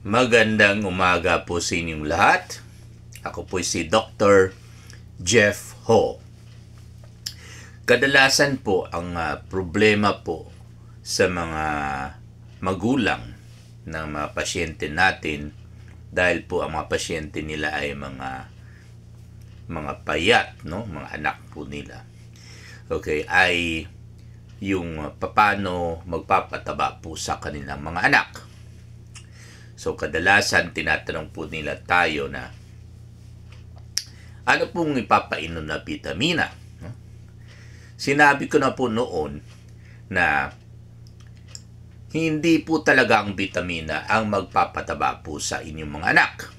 Magandang umaga po sa inyong lahat. Ako po si Dr. Jeff Ho. Kadalasan po ang problema po sa mga magulang ng mga pasyente natin dahil po ang mga pasyente nila ay mga payat, no? Mga anak po nila. Okay, ay yung paano magpapataba po sa kanilang mga anak. So, kadalasan, tinatanong po nila tayo na ano pong ipapainom na vitamina? Sinabi ko na po noon na hindi po talaga ang vitamina ang magpapataba po sa inyong mga anak.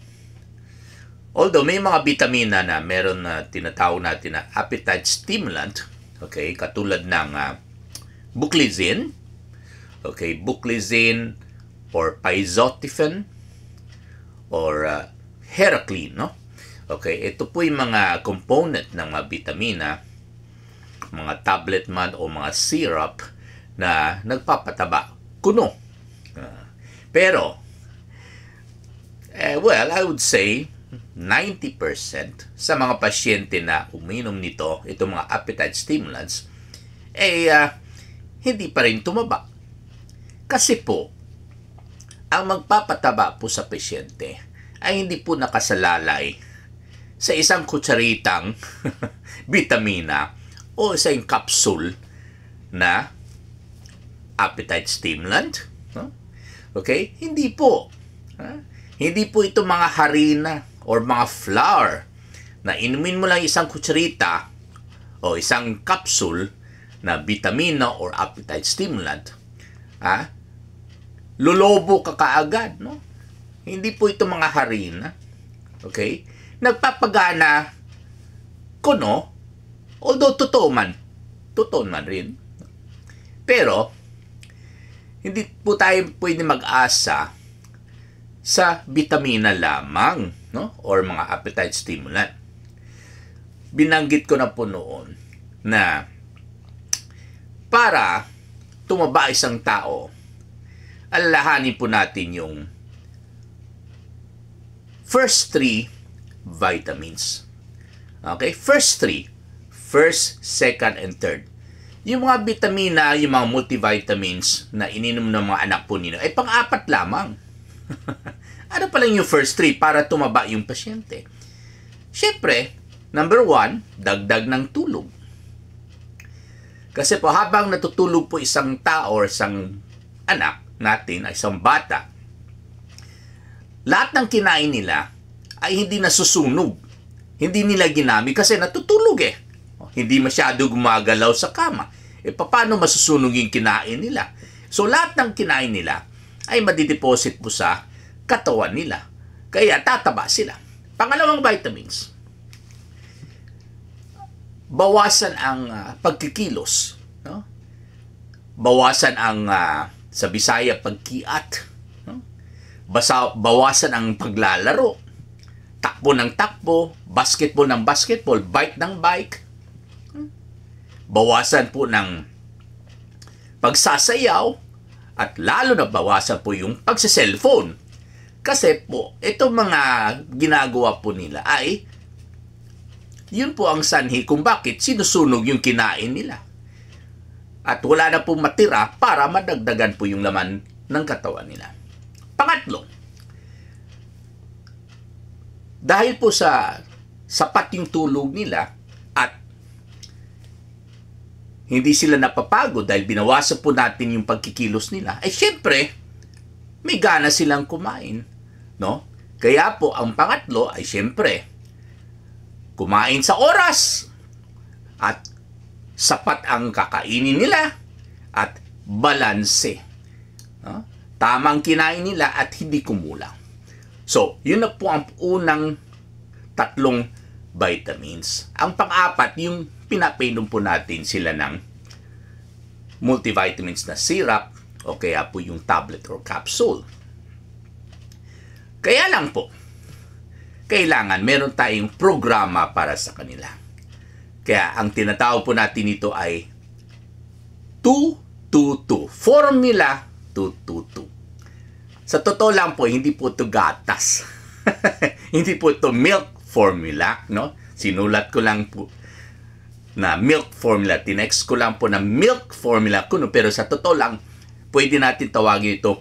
Although may mga vitamina na meron na tinatawag natin na appetite stimulant, okay, katulad ng buclizine, okay, buclizine, or Paizotifen or Heraclin, no? Okay, ito po yung mga component ng mga vitamina, mga tablet man o mga syrup na nagpapataba kuno. Pero, well, I would say 90% sa mga pasyente na uminom nito, itong mga appetite stimulants, hindi pa rin tumaba. Kasi po, ang magpapataba po sa pasyente ay hindi po nakasalalay sa isang kutsaritang vitamina o isang capsule na appetite stimulant. No? Okay? Hindi po. Hindi po ito mga harina or mga flour na inumin mo lang isang kutsarita o isang capsule na vitamina or appetite stimulant. Lolobo ka kaagad, no? Hindi po ito mga harina. Okay? Nagpapagana kuno, although totoo man rin. Pero, hindi po tayo pwede mag-asa sa vitamina lamang, no? Or mga appetite stimulant. Binanggit ko na po noon na para tumaba isang tao, alalahanin po natin yung first 3 vitamins. Okay? First 3. First, second, and third. Yung mga vitamina, yung mga multivitamins na ininom ng mga anak po ninyo, ay pang-apat lamang. Ano pa lang yung first 3 para tumaba yung pasyente? Siyempre, number 1, dagdag ng tulog. Kasi po, habang natutulog po isang tao or isang anak natin, ay isang bata, lahat ng kinain nila ay hindi nasusunog. Hindi nila ginamit kasi natutulog eh. Hindi masyado gumagalaw sa kama. Paano masusunog yung kinain nila? So, lahat ng kinain nila ay madideposit po sa katawan nila. Kaya tataba sila. Pangalawang vitamins, bawasan ang pagkikilos. No? Bawasan ang sa Bisaya, pagkiat. No? Bawasan ang paglalaro. Takbo ng takbo, basketball ng basketball, bike ng bike. Bawasan po ng pagsasayaw at lalo na bawasan po yung pagsa-cellphone. Kasi po, itong mga ginagawa po nila ay yun po ang sanhi kung bakit sinusunog yung kinain nila. At wala na po matira para madagdagan po yung laman ng katawan nila. Pangatlo, dahil po sa sapat yung tulog nila at hindi sila napapagod dahil binawasan po natin yung pagkikilos nila, ay syempre, may gana silang kumain. No? Kaya po, ang pangatlo ay syempre, kumain sa oras at sapat ang kakainin nila at balanse. Tamang kinain nila at hindi kumulang. So, yun na po ang unang 3 vitamins. Ang pang-apat, yung pinapainom po natin sila ng multivitamins na syrup o kaya po yung tablet or capsule. Kaya lang po, kailangan meron tayong programa para sa kanila. Kaya ang tinatawag po natin ito ay 2-2-2. Formula 2-2-2. Sa totoo lang po, hindi po ito gatas. Hindi po ito milk formula, no? Sinulat ko lang po na milk formula. Tinext ko lang po na milk formula kuno, pero sa totoo lang, pwede natin tawagin ito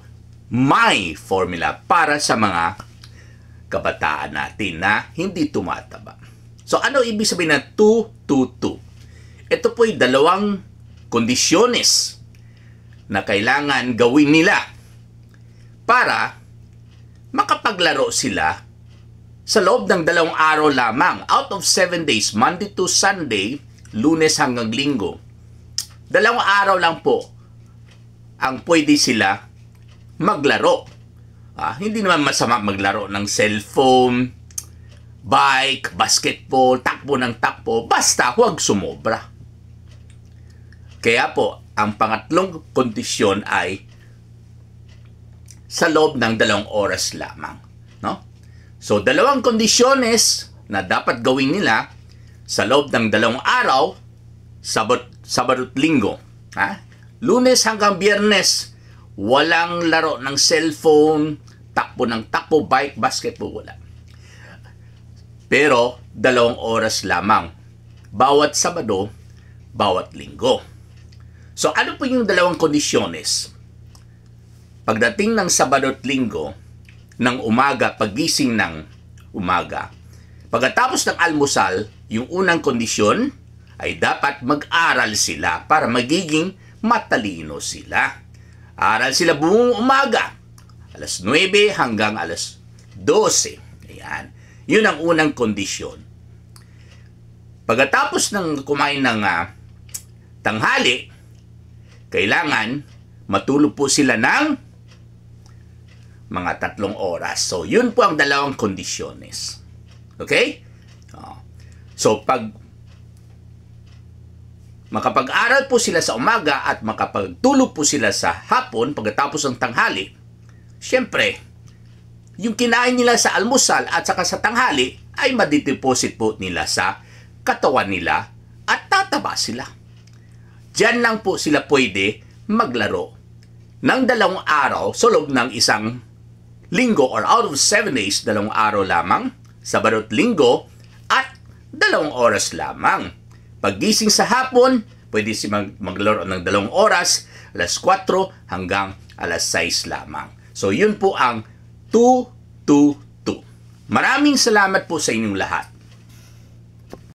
my formula para sa mga kabataan natin na hindi tumataba. So, ano ibig sabihin ng 2-2-2? Ito po'y dalawang kondisyones na kailangan gawin nila para makapaglaro sila sa loob ng 2 araw lamang. Out of 7 days, Monday to Sunday, Lunes hanggang Linggo. 2 araw lang po ang pwede sila maglaro. Hindi naman masama maglaro ng cellphone, bike, basketball, takbo ng takbo, basta huwag sumobra. Kaya po, ang pangatlong kondisyon ay sa loob ng 2 oras lamang. No? So, 2 kondisyones na dapat gawin nila sa loob ng 2 araw, Sabado at Linggo. Lunes hanggang Biyernes, walang laro ng cellphone, takbo ng takbo, bike, basketball, wala. Pero, 2 oras lamang. Bawat Sabado, bawat Linggo. So, ano po yung 2 kondisyones? Pagdating ng Sabado at Linggo, ng umaga, pagising ng umaga, pagkatapos ng almusal, yung unang kondisyon ay dapat mag-aral sila para magiging matalino sila. Aral sila buong umaga, alas 9 hanggang alas 12. Ayan. Yun ang unang kondisyon. Pagkatapos ng kumain ng tanghali, kailangan matulog po sila ng mga 3 oras. So, yun po ang 2 kondisyones. Okay? So, pag makapag-aral po sila sa umaga at makapagtulog po sila sa hapon pagkatapos ng tanghali, syempre, yung kinain nila sa almusal at saka sa tanghali ay madideposit po nila sa katawan nila at tataba sila. Diyan lang po sila pwede maglaro ng 2 araw sa loob ng isang linggo or out of 7 days, 2 araw lamang, Sabado at Linggo, at 2 oras lamang. Paggising sa hapon, pwede si maglaro ng 2 oras, alas 4 hanggang alas 6 lamang. So, yun po ang 2-2-2. Maraming salamat po sa inyong lahat.